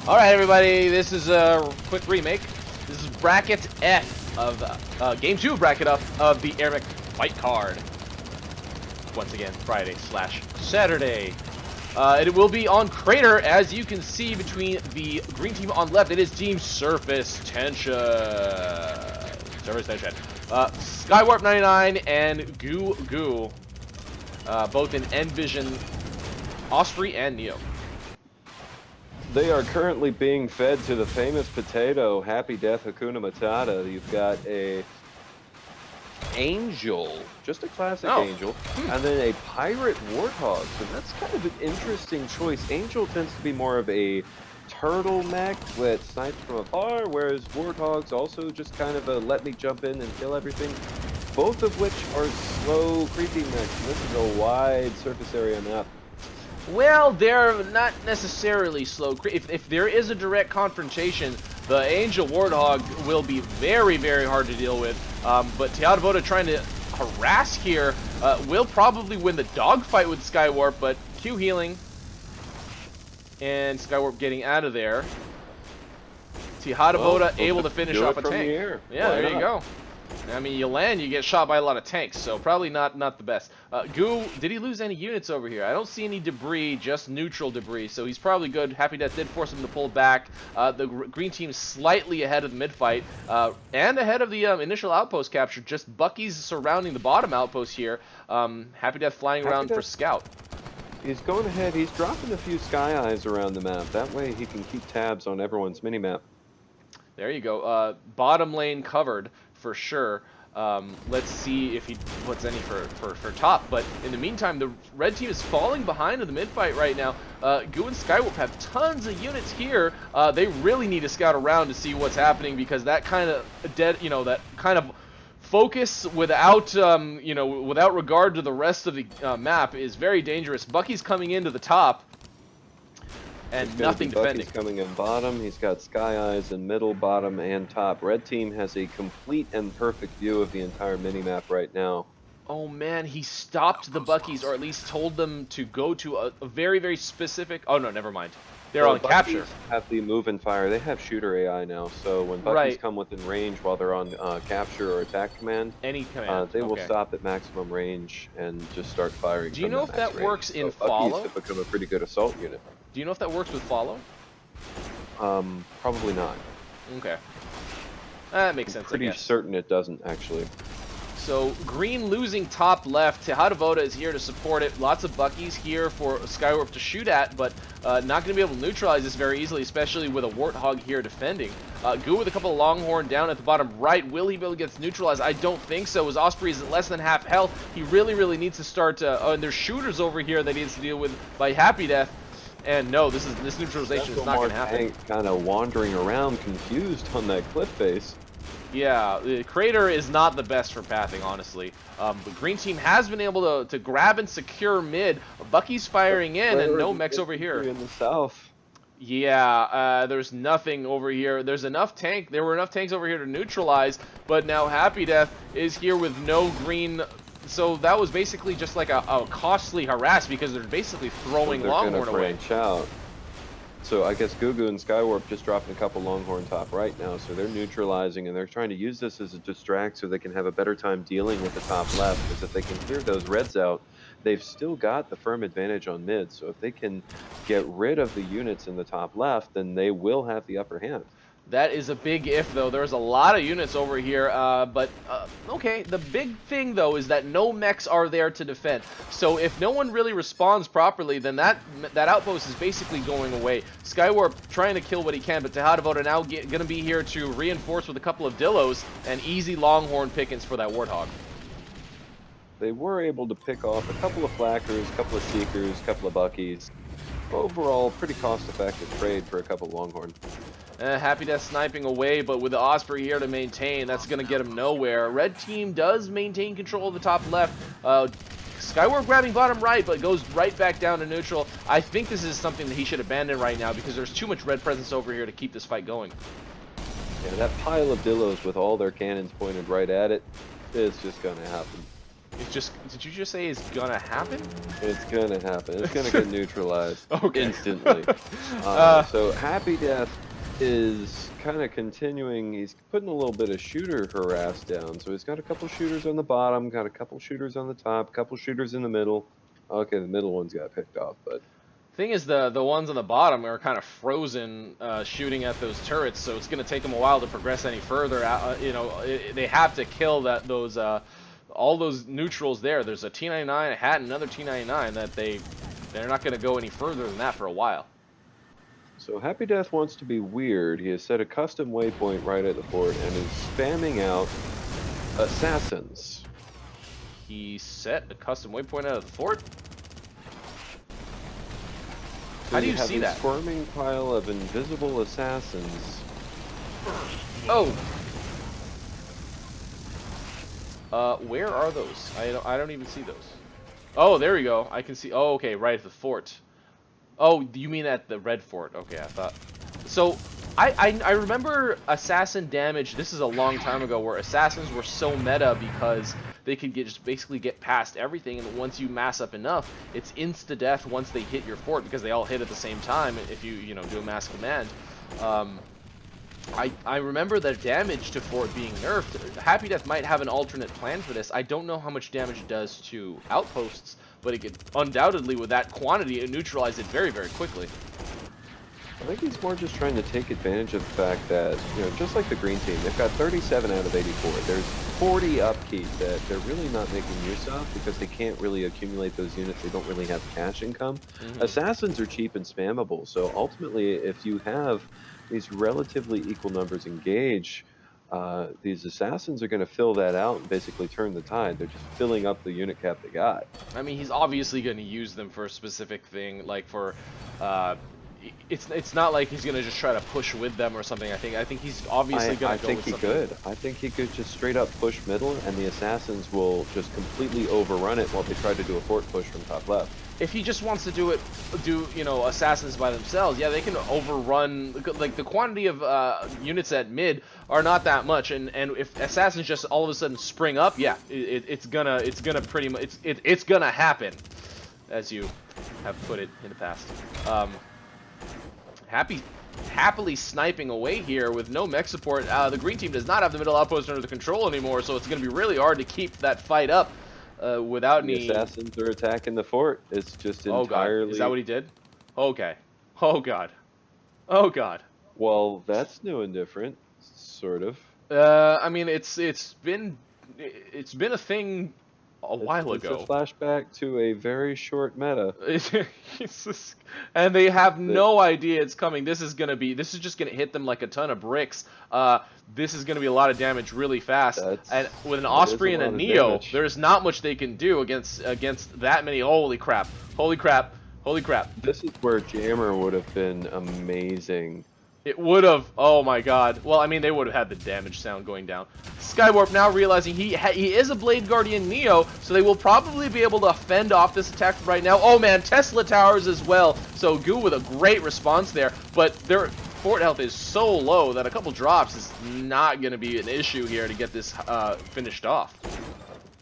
Alright everybody, this is a quick remake. This is bracket F of game 2 bracket up of the AirMech fight card. Once again, Friday/Saturday. It will be on Crater, as you can see between the green team on left. It is Team Surface Tension. SkyWarp99 and GOO GOO. Both in Envision, Osprey, and Neo. They are currently being fed to the famous potato, Happy Death Hakuna Matata. You've got a Angel, just a classic Angel, and then a Pirate Warthog. So that's kind of an interesting choice. Angel tends to be more of a turtle mech that snipes from afar, whereas Warthog's also just kind of a let me jump in and kill everything. Both of which are slow, creepy mechs. This is a wide surface area map. Well, they're not necessarily slow. If there is a direct confrontation, the Angel Warthog will be very, very hard to deal with. But Tihatavoda trying to harass here will probably win the dogfight with Skywarp, but Q healing. And Skywarp getting out of there. Tihatavoda able to finish off a tank. Yeah, there you go. I mean, you land, you get shot by a lot of tanks, so probably not the best. GOO, did he lose any units over here? I don't see any debris, just neutral debris, so he's probably good. Happy Death did force him to pull back. The green team slightly ahead of the mid-fight, and ahead of the initial outpost capture. Just Bucky's surrounding the bottom outpost here. Happy Death flying around for scout. He's going ahead, he's dropping a few sky eyes around the map. That way he can keep tabs on everyone's mini-map. There you go. Bottom lane covered for sure. Let's see if he puts any for top. But in the meantime, the red team is falling behind in the mid fight right now. GOO and Skywarp have tons of units here. They really need to scout around to see what's happening, because that kind of that kind of focus without without regard to the rest of the map is very dangerous. Bucky's coming into the top. And nothing defending. Bucky's coming in bottom. He's got sky eyes in middle, bottom, and top. Red team has a complete and perfect view of the entire minimap right now. Oh man, he stopped the Buckies, or at least told them to go to a very, very specific... Oh no, never mind. They're on capture. Buckies have the move and fire. They have shooter AI now, so when Buckies come within range while they're on capture or attack command, any command, they will stop at maximum range and just start firing. Do you know if that works in Follow? follow? Buckies have become a pretty good assault unit. Do you know if that works with follow? Probably not. Okay. That makes sense, Pretty certain it doesn't, actually. So, green losing top left. Tihatavoda is here to support it. Lots of Buckies here for Skywarp to shoot at, but not going to be able to neutralize this very easily, especially with a Warthog here defending. GOO with a couple of Longhorn down at the bottom right. Will he be able to get neutralized? I don't think so, as Osprey is at less than half health. He really, really needs to start and there's shooters over here that he needs to deal with by Happy Death. And no, this neutralization is not going to happen. Kind of wandering around confused on that cliff face. Yeah, the Crater is not the best for pathing, honestly. The green team has been able to grab and secure mid. Bucky's firing in, and no mechs over here. In the south. Yeah, there's nothing over here. There were enough tanks over here to neutralize, but now Happy Death is here with no green. So that was basically just like a costly harass, because they're basically throwing Longhorn away. Branch out. So I guess GOO GOO and Skywarp just dropping a couple Longhorn top right now, so they're neutralizing, and they're trying to use this as a distract so they can have a better time dealing with the top left, because if they can clear those reds out, they've still got the firm advantage on mid. So if they can get rid of the units in the top left, then they will have the upper hand. That is a big if, though. There's a lot of units over here, but okay. The big thing, though, is that no mechs are there to defend. So if no one really responds properly, then that outpost is basically going away. Skywarp trying to kill what he can, but Tihatavoda now going to be here to reinforce with a couple of Dillos and easy Longhorn pickings for that Warthog. They were able to pick off a couple of Flackers, a couple of Seekers, a couple of Buckies. Overall, pretty cost-effective trade for a couple of Longhorn. Happy Death sniping away, but with the Osprey here to maintain, that's going to get him nowhere. Red team does maintain control of the top left. Skywarp grabbing bottom right, but goes right back down to neutral. I think this is something that he should abandon right now, because there's too much red presence over here to keep this fight going. Yeah, that pile of Dillos with all their cannons pointed right at it is just going to happen. It's just, did you just say it's gonna happen? It's gonna happen. It's gonna get neutralized Okay. instantly. So Happy Death is kind of continuing. He's putting a little bit of shooter harass down. So he's got a couple shooters on the bottom, got a couple shooters on the top, couple shooters in the middle. Okay, the middle one's got picked off, but Thing is, the ones on the bottom are kind of frozen, shooting at those turrets, so it's gonna take them a while to progress any further. You know, they have to kill those all those neutrals there. There's a T99, a hat, and another T99 that they're not gonna go any further than that for a while. So Happy Death wants to be weird. He has set a custom waypoint right at the fort and is spamming out assassins. He set a custom waypoint out of the fort. So How do you have see a that? squirming pile of invisible assassins. Oh. Where are those? I don't even see those. Oh, there we go. I can see. Oh, okay, right at the fort. Oh, you mean at the red fort? Okay, I thought. So, I remember assassin damage. This is a long time ago, where assassins were so meta because they could just basically get past everything, and once you mass up enough, it's insta death once they hit your fort because they all hit at the same time. If you know do a mass command. I remember the damage to fort being nerfed. Happy Death might have an alternate plan for this. I don't know how much damage it does to outposts, but it could undoubtedly, with that quantity, neutralize it very, very quickly. I think he's more just trying to take advantage of the fact that, you know, just like the green team, they've got 37 out of 84. There's 40 upkeep that they're really not making use of because they can't really accumulate those units. They don't really have cash income. Assassins are cheap and spammable, so ultimately, if you have these relatively equal numbers engage, these assassins are going to fill that out and basically turn the tide. They're just filling up the unit cap they got. I mean, he's obviously going to use them for a specific thing, like for... it's not like he's gonna just try to push with them or something. I think he's obviously gonna go with something. I think he could just straight up push middle, and the assassins will just completely overrun it while they try to do a fort push from top left. If he just wants to do you know, assassins by themselves, yeah, they can overrun. Like the quantity of units at mid are not that much, and if assassins just all of a sudden spring up, yeah, it's gonna pretty much it's gonna happen, as you have put it in the past. Happily sniping away here with no mech support. The green team does not have the middle outpost under the control anymore, so it's going to be really hard to keep that fight up without any... The assassins are attacking the fort. It's just entirely... Oh god, is that what he did? Okay. Oh god. Oh god. Well, that's new and different, sort of. I mean, it's been a thing a while ago. It's a flashback to a very short meta. And they have no idea it's coming. This is just gonna hit them like a ton of bricks. This is gonna be a lot of damage really fast. And with an Osprey and a Neo, there's not much they can do against that many. Holy crap! Holy crap! Holy crap! This is where Jammer would have been amazing. It would have. Oh my god. Well, I mean, they would have had the damage sound going down. Skywarp now realizing he is a Blade Guardian Neo, so they will probably be able to fend off this attack right now. Oh man, Tesla towers as well. So GOO with a great response there, but their fort health is so low that a couple drops is not going to be an issue here to get this finished off.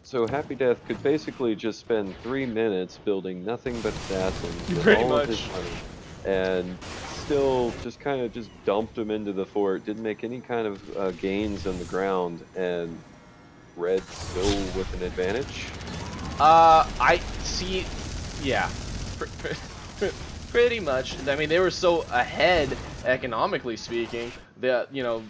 So Happy Death could basically just spend 3 minutes building nothing but assassins with Pretty all much. of his money, and still just kind of just dumped them into the fort. Didn't make any kind of gains on the ground, and Red still with an advantage. I see. Yeah, pretty much. I mean, they were so ahead economically speaking that, you know,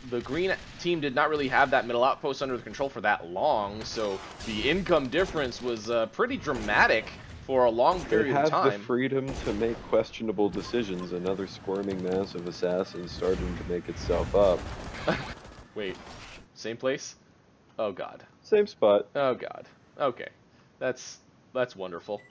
the green team did not really have that middle outpost under control for that long, so the income difference was pretty dramatic for a long period of time. They have the freedom to make questionable decisions. Another squirming mass of assassins starting to make itself up. Wait, same place? Oh god. Same spot. Oh god. Okay, that's wonderful.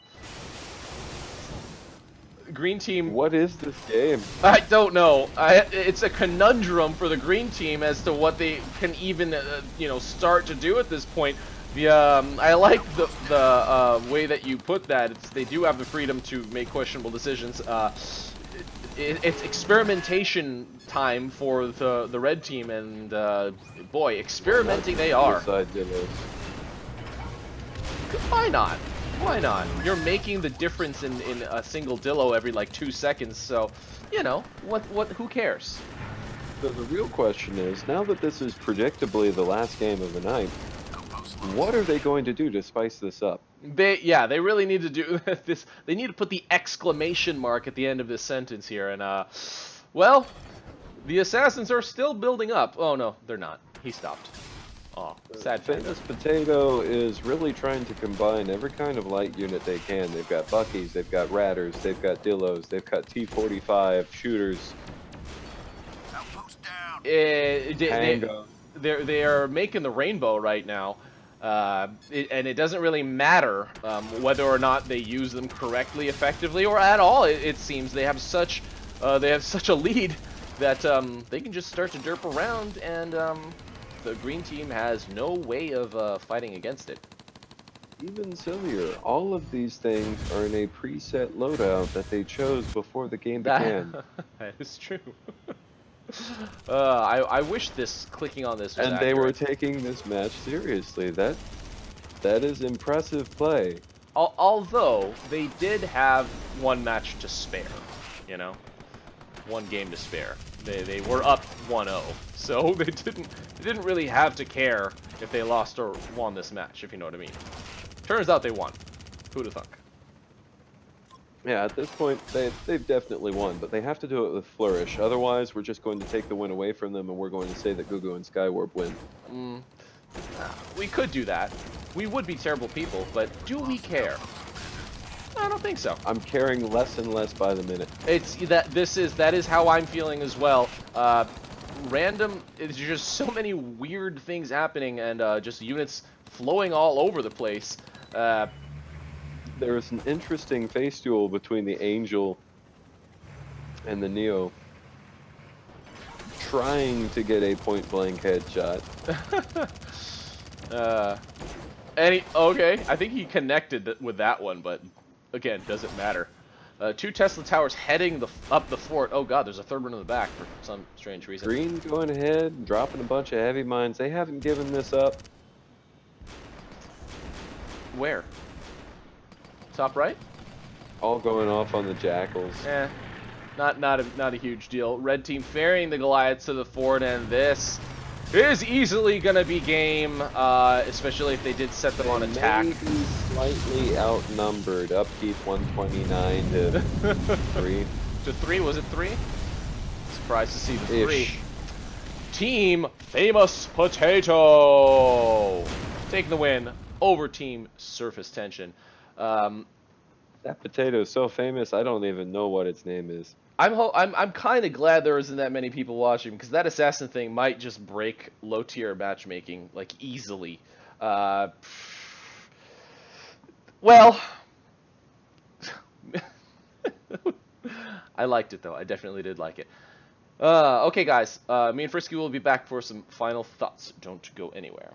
Green team. What is this game? I don't know. It's a conundrum for the green team as to what they can even, you know, start to do at this point. I like the way that you put that. They do have the freedom to make questionable decisions. It's experimentation time for the red team, and boy, experimenting they are. Why not? Why not? You're making the difference in a single Dillo every like 2 seconds, so, you know, who cares? So the real question is, now that this is predictably the last game of the night, what are they going to do to spice this up? They really need to do this. They need to put the exclamation mark at the end of this sentence here, and well, the assassins are still building up. Oh no, they're not. He stopped. Oh, sad Famous Potato is really trying to combine every kind of light unit they can. They've got Buckies, they've got Ratters, they've got Dillos, they've got T-45 shooters. They are making the rainbow right now, and it doesn't really matter whether or not they use them correctly, effectively, or at all. It seems they have such a lead that they can just start to derp around, and the green team has no way of fighting against it. Even sillier, all of these things are in a preset loadout that they chose before the game began. That is true. I wish clicking on this was and accurate. they were taking this match seriously. That is impressive play. Although they did have one match to spare, you know, one game to spare. They were up 1-0, so they didn't really have to care if they lost or won this match, if you know what I mean. Turns out they won. Who'd have thunk? Yeah, at this point, they've definitely won, but they have to do it with flourish. Otherwise, we're just going to take the win away from them, and we're going to say that GOO GOO and SkyWarp win. We could do that. We would be terrible people, but do we care? I don't think so. I'm caring less and less by the minute. That is how I'm feeling as well. There's just so many weird things happening, and just units flowing all over the place. There's an interesting face duel between the Angel and the Neo, trying to get a point-blank headshot. Okay, I think he connected with that one, but again, doesn't matter. 2 Tesla towers heading up the fort. Oh god, there's a third one in the back for some strange reason. Green going ahead, dropping a bunch of heavy mines. They haven't given this up. Where? Top right? All going off on the Jackals. Not a huge deal. Red team ferrying the Goliaths to the fort, and this is easily gonna be game, especially if they did set them on attack. Maybe slightly outnumbered. Upkeep 129 to 3. To 3? Was it 3? Surprised to see the 3. Ish. Team Famous Potato taking the win over Team Surface Tension. That potato is so famous, I don't even know what its name is. I'm kind of glad there isn't that many people watching, because that assassin thing might just break low tier matchmaking like easily. Well, I liked it though. I definitely did like it. Okay, guys. Me and Frisky will be back for some final thoughts. Don't go anywhere.